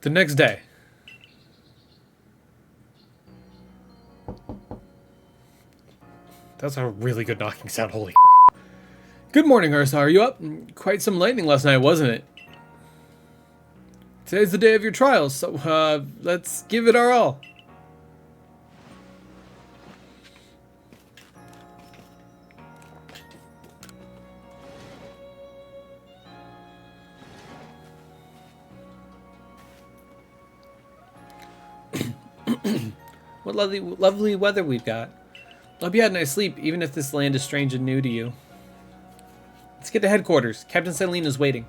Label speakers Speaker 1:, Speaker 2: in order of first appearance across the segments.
Speaker 1: The next day. That's a really good knocking sound, holy crap. Good morning, Ursa. Are you up? Quite some lightning last night, wasn't it? Today's the day of your trials, so let's give it our all. What lovely weather we've got. Hope you had a nice sleep, even if this land is strange and new to you. Let's get to headquarters. Captain Celine is waiting.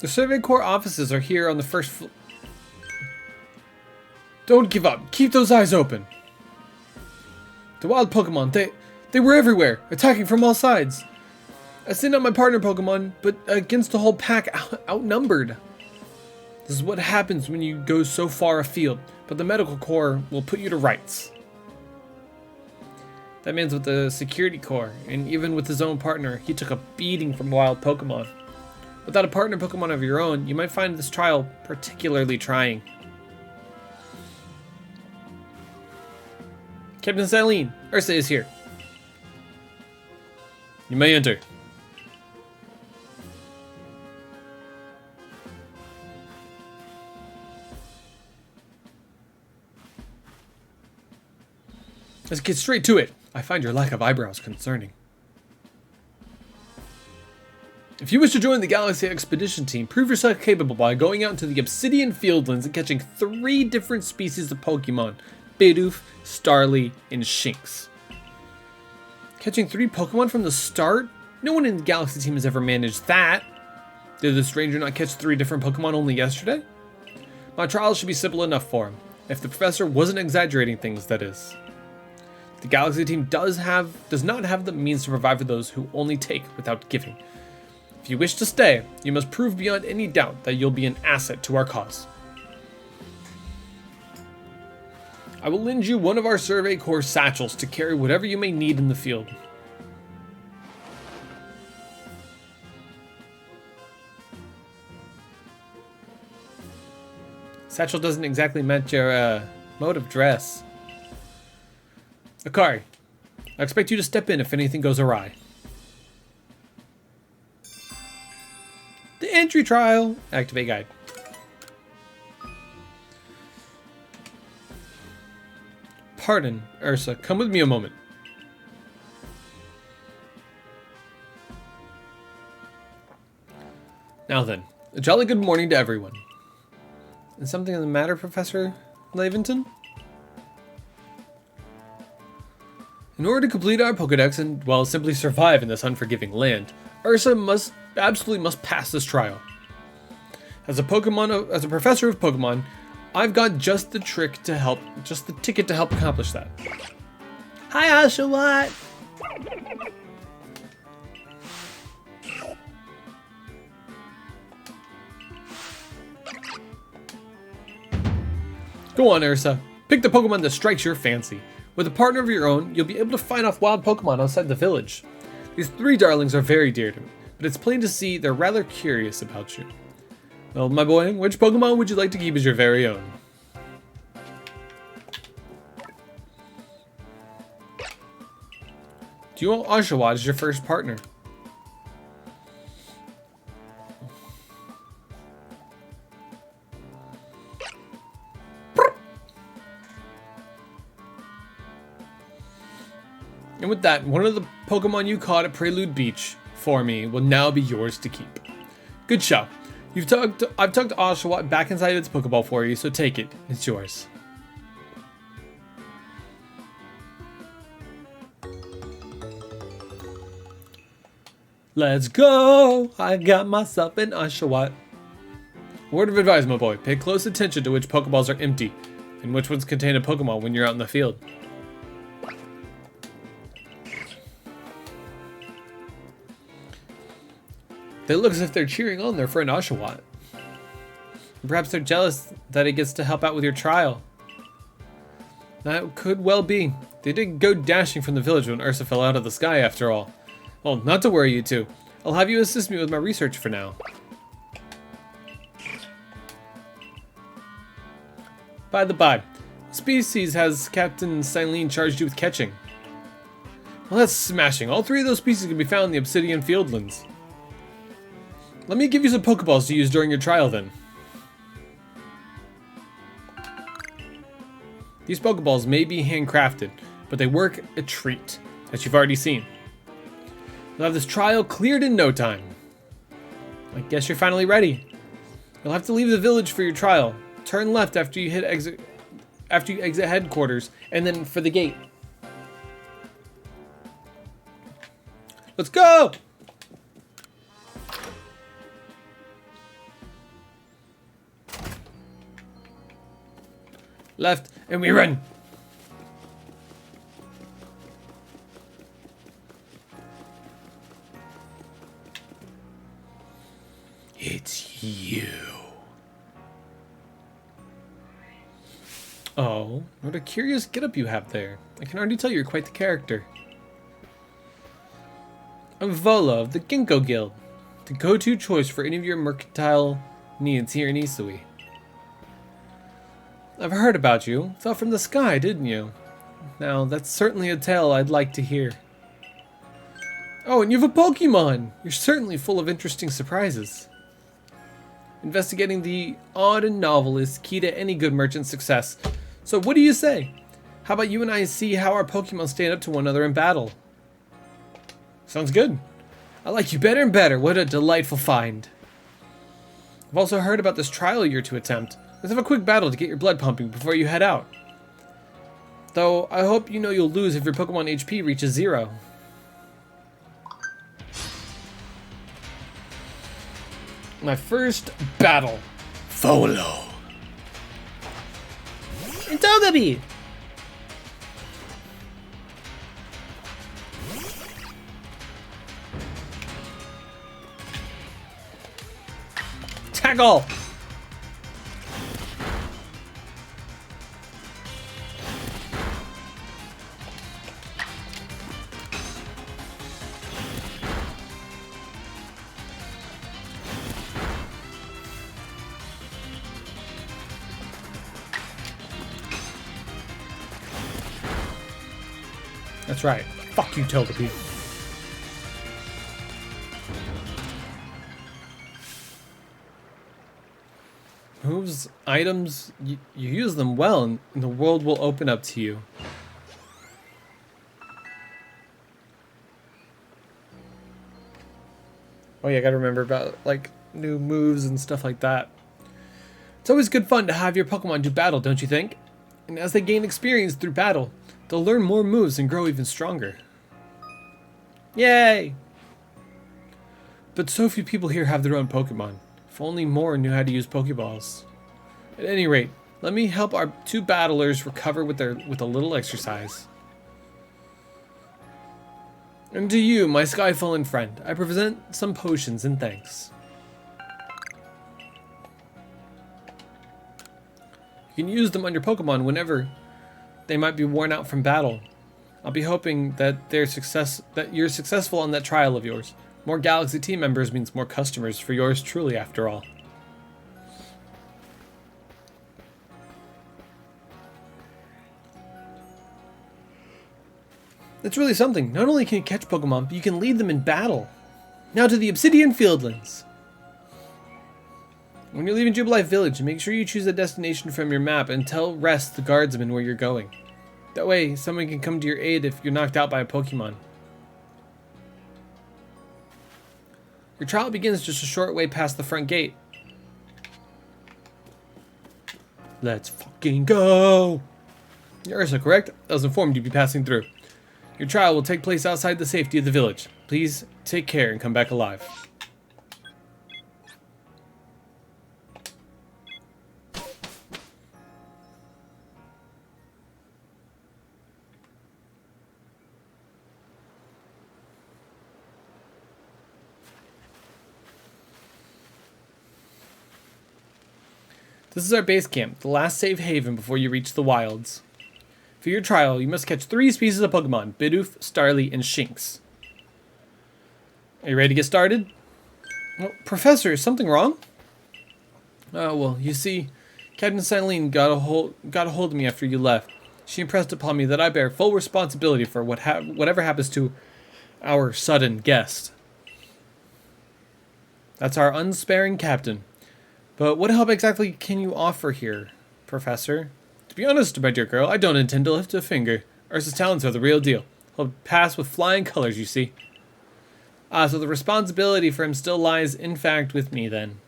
Speaker 1: The Survey Corps offices are here on the first floor. Don't give up. Keep those eyes open. The wild Pokemon, they were everywhere, attacking from all sides. I sent out my partner Pokemon, but against the whole pack, outnumbered. This is what happens when you go so far afield, but the Medical Corps will put you to rights. That man's with the Security Corps, and even with his own partner, he took a beating from wild Pokemon. Without a partner Pokemon of your own, you might find this trial particularly trying. Captain Celine, Ursa is here. You may enter. Let's get straight to it. I find your lack of eyebrows concerning. If you wish to join the Galaxy Expedition team, prove yourself capable by going out into the Obsidian Fieldlands and catching 3 different species of Pokemon: Bidoof, Starly, and Shinx. Catching 3 Pokemon from the start? No one in the Galaxy team has ever managed that. Did the stranger not catch 3 different Pokemon only yesterday? My trials should be simple enough for him. If the professor wasn't exaggerating things, that is. The Galaxy team does not have the means to provide for those who only take without giving. If you wish to stay, you must prove beyond any doubt that you'll be an asset to our cause. I will lend you one of our Survey Corps satchels to carry whatever you may need in the field. Satchel doesn't exactly match your mode of dress. Akari, I expect you to step in if anything goes awry. The entry trial. Activate guide. Pardon, Ursa. Come with me a moment. Now then, a jolly good morning to everyone. Is something the matter, Professor Laventon? In order to complete our Pokedex and, well, simply survive in this unforgiving land, Ursa absolutely must pass this trial. As a professor of Pokemon, I've got just the ticket to help accomplish that. Hi, Oshawott! Go on, Ursa. Pick the Pokemon that strikes your fancy. With a partner of your own, you'll be able to fight off wild Pokemon outside the village. These 3 darlings are very dear to me, but it's plain to see they're rather curious about you. Well, my boy, which Pokemon would you like to keep as your very own? Do you want Oshawott as your first partner? And with that, one of the Pokemon you caught at Prelude Beach for me will now be yours to keep. Good show. I've tucked Oshawott back inside its Pokeball for you, so take it. It's yours. Let's go! I got myself an Oshawott. Word of advice, my boy. Pay close attention to which Pokeballs are empty, and which ones contain a Pokemon when you're out in the field. They look as if they're cheering on their friend Oshawott. Perhaps they're jealous that he gets to help out with your trial. That could well be. They did go dashing from the village when Ursa fell out of the sky after all. Well, not to worry you two. I'll have you assist me with my research for now. By the by, what species has Captain Silene charged you with catching? Well, that's smashing. All three of those species can be found in the Obsidian Fieldlands. Let me give you some Pokeballs to use during your trial then. These Pokeballs may be handcrafted, but they work a treat, as you've already seen. You'll have this trial cleared in no time. I guess you're finally ready. You'll have to leave the village for your trial. Turn left after you exit headquarters, and then for the gate. Let's go! Left, and we run. It's you. Oh, what a curious getup you have there. I can already tell you're quite the character. I'm Vola of the Ginkgo Guild, the go-to choice for any of your mercantile needs here in Isui. I've heard about you. Fell from the sky, didn't you? Now, that's certainly a tale I'd like to hear. Oh, and you have a Pokemon! You're certainly full of interesting surprises. Investigating the odd and novel is key to any good merchant's success. So what do you say? How about you and I see how our Pokemon stand up to one another in battle? Sounds good. I like you better and better. What a delightful find. I've also heard about this trial you're to attempt. Let's have a quick battle to get your blood pumping before you head out. Though, I hope you know you'll lose if your Pokemon HP reaches 0. My first battle. Folo. And Togepi! Tackle! That's right. Fuck you, Togepi. Moves, items, you use them well, and the world will open up to you. Oh yeah, I gotta remember about, like, new moves and stuff like that. It's always good fun to have your Pokemon do battle, don't you think? And as they gain experience through battle, they'll learn more moves and grow even stronger. Yay! But so few people here have their own Pokemon. If only more knew how to use Pokeballs. At any rate, let me help our two battlers recover with a little exercise. And to you, my Skyfallen friend, I present some potions in thanks. You can use them on your Pokemon whenever they might be worn out from battle. I'll be hoping that you're successful on that trial of yours. More Galaxy team members means more customers for yours truly, after all. It's really something. Not only can you catch Pokemon, but you can lead them in battle. Now to the Obsidian Fieldlands. When you're leaving Jubilife Village, make sure you choose a destination from your map and tell Rest the guardsman where you're going. That way, someone can come to your aid if you're knocked out by a Pokemon. Your trial begins just a short way past the front gate. Let's fucking go! You're Ursa, correct? I was informed you'd be passing through. Your trial will take place outside the safety of the village. Please take care and come back alive. This is our base camp, the last safe haven before you reach the wilds. For your trial, you must catch 3 species of Pokemon, Bidoof, Starly, and Shinx. Are you ready to get started? Oh, Professor, is something wrong? Oh, well, you see, Captain Silene got a hold of me after you left. She impressed upon me that I bear full responsibility for whatever happens to our sudden guest. That's our unsparing captain. But what help exactly can you offer here, Professor? To be honest, my dear girl, I don't intend to lift a finger. Ursa's talents are the real deal. He'll pass with flying colors, you see. So the responsibility for him still lies, in fact, with me, then.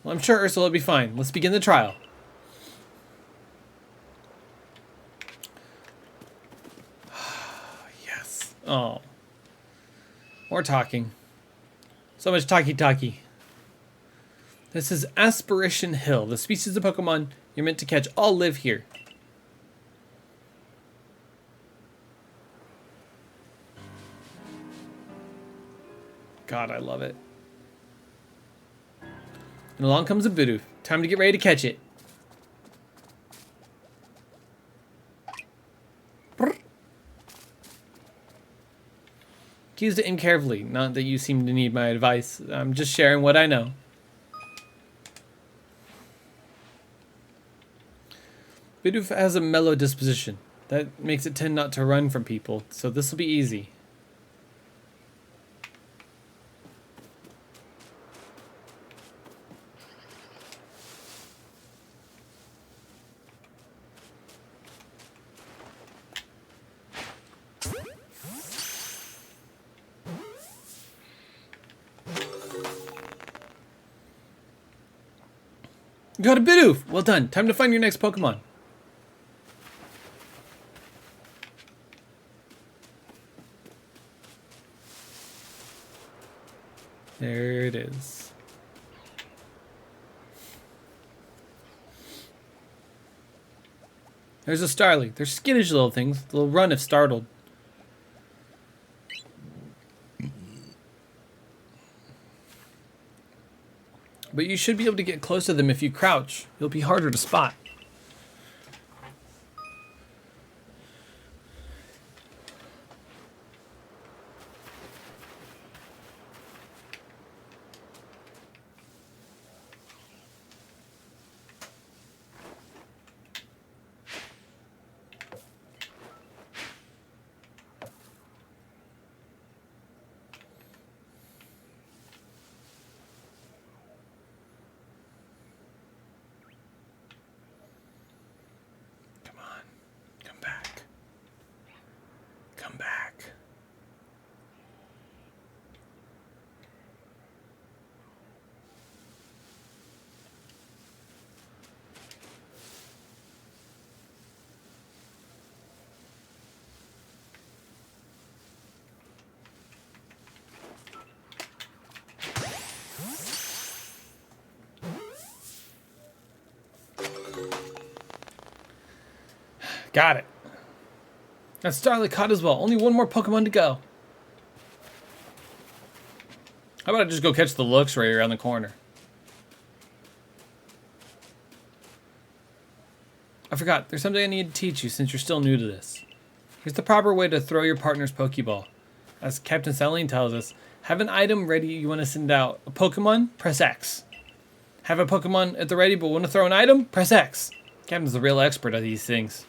Speaker 1: Well, I'm sure Ursa will be fine. Let's begin the trial. Yes. Oh. More talking. So much talky-talky. This is Aspiration Hill. The species of Pokemon you're meant to catch all live here. God, I love it. And along comes a Bidoof. Time to get ready to catch it. Use to aim carefully. Not that you seem to need my advice. I'm just sharing what I know. Bidoof has a mellow disposition. That makes it tend not to run from people, so this will be easy. You got a Bidoof! Well done. Time to find your next Pokemon. There it is. There's a Starly. They're skittish little things. They'll run if startled. But you should be able to get close to them if you crouch. You'll be harder to spot. Come back. Got it. That's Starly caught as well. Only one more Pokemon to go. How about I just go catch the Luxray around the corner? I forgot. There's something I need to teach you since you're still new to this. Here's the proper way to throw your partner's Pokeball. As Captain Silene tells us, have an item ready you want to send out. A Pokemon? Press X. Have a Pokemon at the ready but want to throw an item? Press X. Captain's the real expert at these things.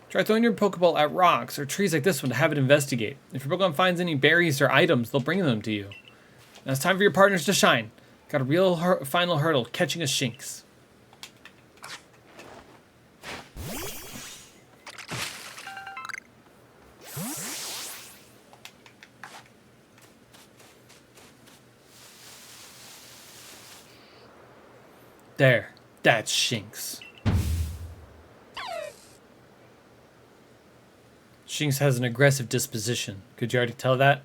Speaker 1: Try throwing your Pokeball at rocks or trees like this one to have it investigate. If your Pokemon finds any berries or items, they'll bring them to you. Now it's time for your partners to shine. Got a real final hurdle, catching a Shinx. There, that's Shinx. Shinx has an aggressive disposition. Could you already tell that?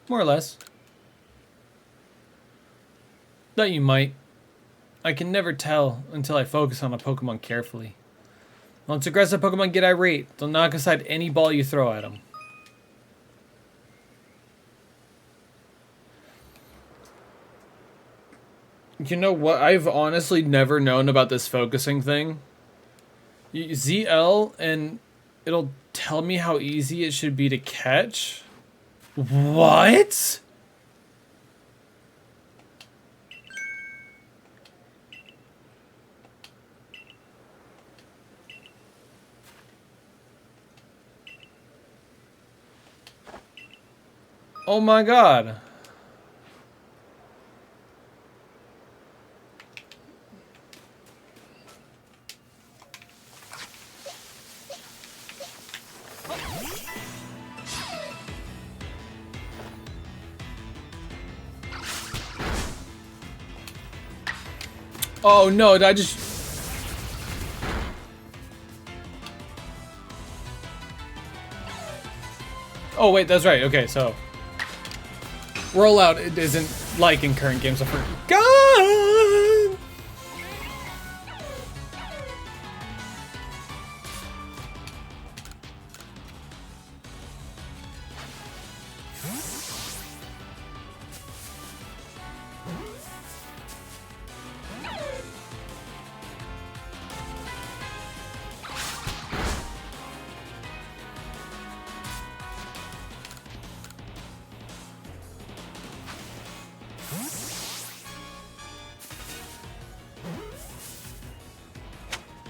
Speaker 1: More or less. Thought you might. I can never tell until I focus on a Pokemon carefully. Once aggressive Pokemon get irate, they'll knock aside any ball you throw at them. You know what? I've honestly never known about this focusing thing. ZL and it'll tell me how easy it should be to catch. What? Oh my god. Oh no, I just... Oh wait, that's right. Okay, so rollout it isn't like in current games. I forgot.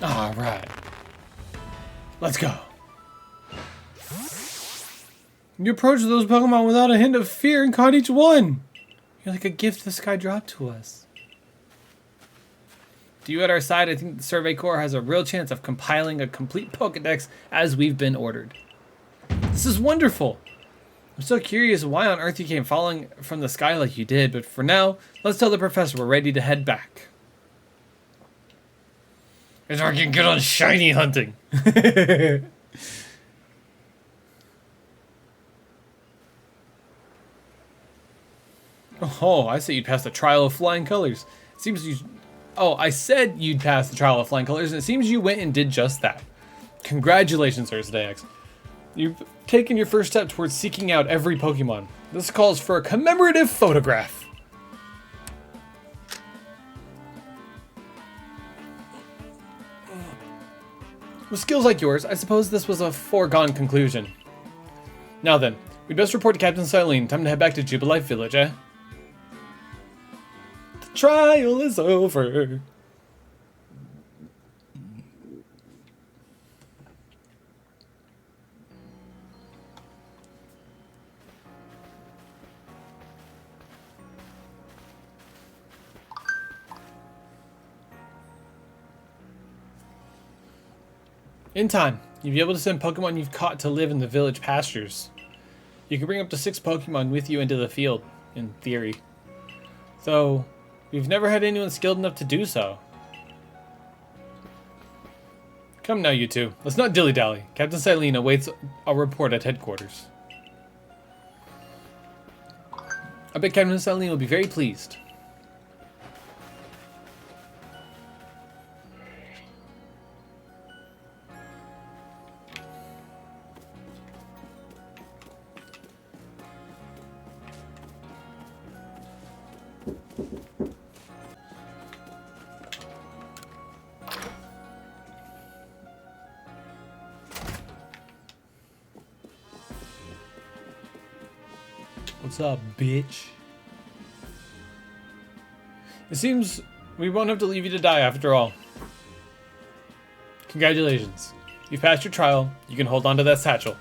Speaker 1: All right, let's go. You approach those Pokemon without a hint of fear and caught each one. You're like a gift the sky dropped to us. To you at our side, I think the Survey Corps has a real chance of compiling a complete Pokedex as we've been ordered. This is wonderful. I'm so curious why on earth you came falling from the sky like you did, but for now, let's tell the professor we're ready to head back. Because I can get on shiny hunting. Oh, I say you'd pass the trial of flying colors. It seems you... Oh, I said you'd pass the trial of flying colors, and it seems you went and did just that. Congratulations, UrsidaeX. You've taken your first step towards seeking out every Pokemon. This calls for a commemorative photograph. With skills like yours, I suppose this was a foregone conclusion. Now then, we'd best report to Captain Silene. Time to head back to Jubilife Village, eh? The trial is over. In time, you'll be able to send Pokemon you've caught to live in the village pastures. You can bring up to 6 Pokemon with you into the field, in theory. Though, we've never had anyone skilled enough to do so. Come now, you two. Let's not dilly-dally. Captain Silene awaits a report at headquarters. I bet Captain Silene will be very pleased. What's up, bitch? It seems we won't have to leave you to die after all. Congratulations. You've passed your trial. You can hold on to that satchel.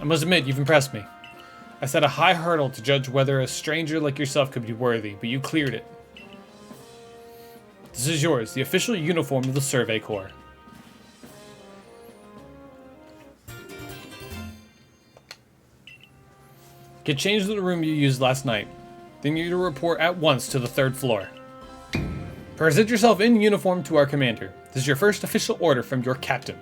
Speaker 1: I must admit, you've impressed me. I set a high hurdle to judge whether a stranger like yourself could be worthy, but you cleared it. This is yours, the official uniform of the Survey Corps. Get changed to the room you used last night. Then you're to report at once to the 3rd floor. Present yourself in uniform to our commander. This is your first official order from your captain.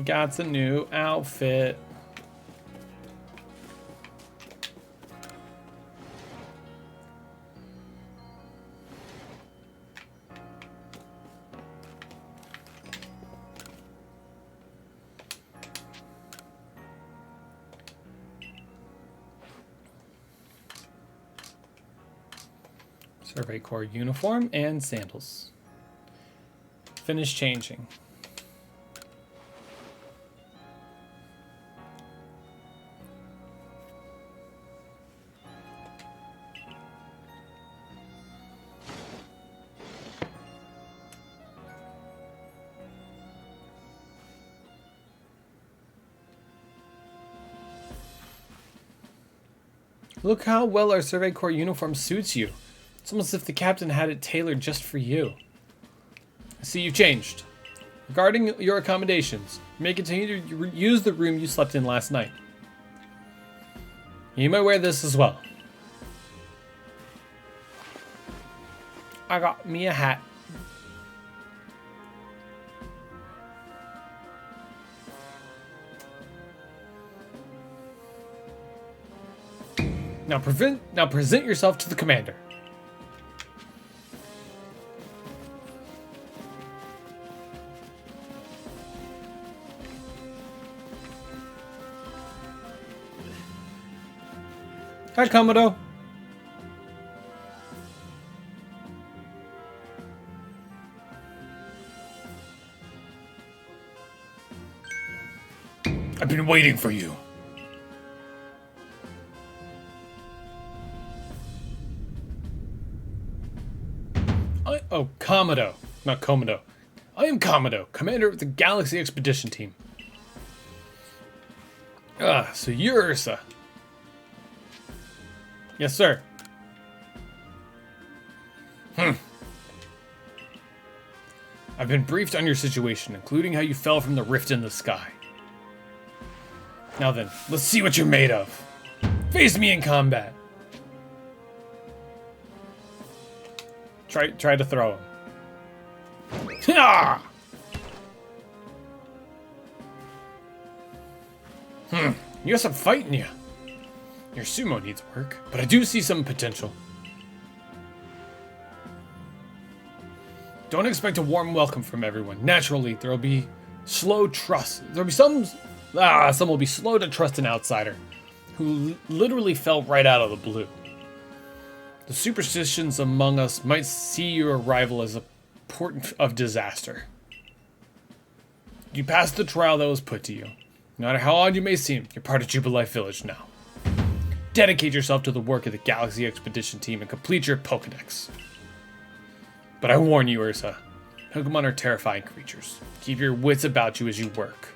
Speaker 1: Got a new outfit. Survey Corps uniform and sandals. Finish changing. Look how well our Survey Corps uniform suits you. It's almost as if the captain had it tailored just for you. I see you've changed. Regarding your accommodations, you may continue to use the room you slept in last night. You might wear this as well. I got me a hat. Now present yourself to the commander. Hi, Commodore. I've been waiting for you. Oh, Commodore, not Commodore. I am Commodore, commander of the Galaxy Expedition Team. So you're Ursa. Yes, sir. I've been briefed on your situation, including how you fell from the rift in the sky. Now then, let's see what you're made of. Face me in combat. Try to throw him. Ah! You got some fight in you. Your sumo needs work, but I do see some potential. Don't expect a warm welcome from everyone. Naturally, there'll be slow trust. There'll be some will be slow to trust an outsider who literally fell right out of the blue. The superstitions among us might see your arrival as a port of disaster. You passed the trial that was put to you. No matter how odd you may seem, you're part of Jubilife Village now. Dedicate yourself to the work of the Galaxy Expedition Team and complete your Pokedex. But I warn you, Ursa, Pokemon are terrifying creatures. Keep your wits about you as you work.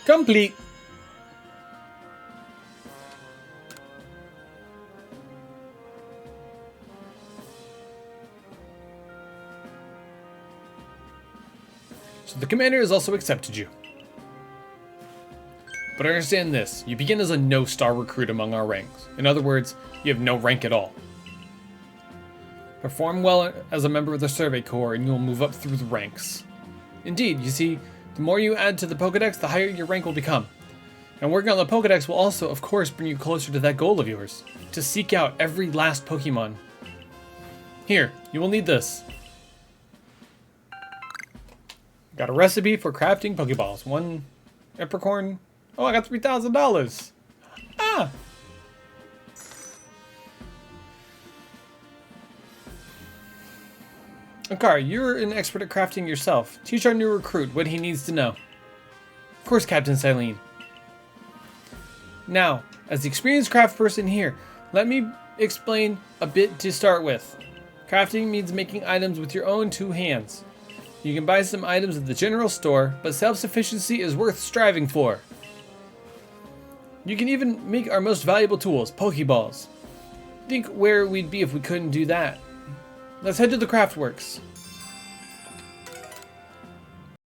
Speaker 1: Complete. So the commander has also accepted you. But understand this, you begin as a no-star recruit among our ranks. In other words, you have no rank at all. Perform well as a member of the Survey Corps and you will move up through the ranks. Indeed, you see, the more you add to the Pokedex, the higher your rank will become. And working on the Pokedex will also, of course, bring you closer to that goal of yours, to seek out every last Pokemon. Here, you will need this. Got a recipe for crafting Pokeballs. 1 Epicorn. Oh, I got $3,000. Ah! Akari, you're an expert at crafting yourself. Teach our new recruit what he needs to know. Of course, Captain Silene. Now, as the experienced craft person here, let me explain a bit to start with. Crafting means making items with your own 2 hands. You can buy some items at the general store, but self-sufficiency is worth striving for. You can even make our most valuable tools, Pokeballs. Think where we'd be if we couldn't do that. Let's head to the Craftworks.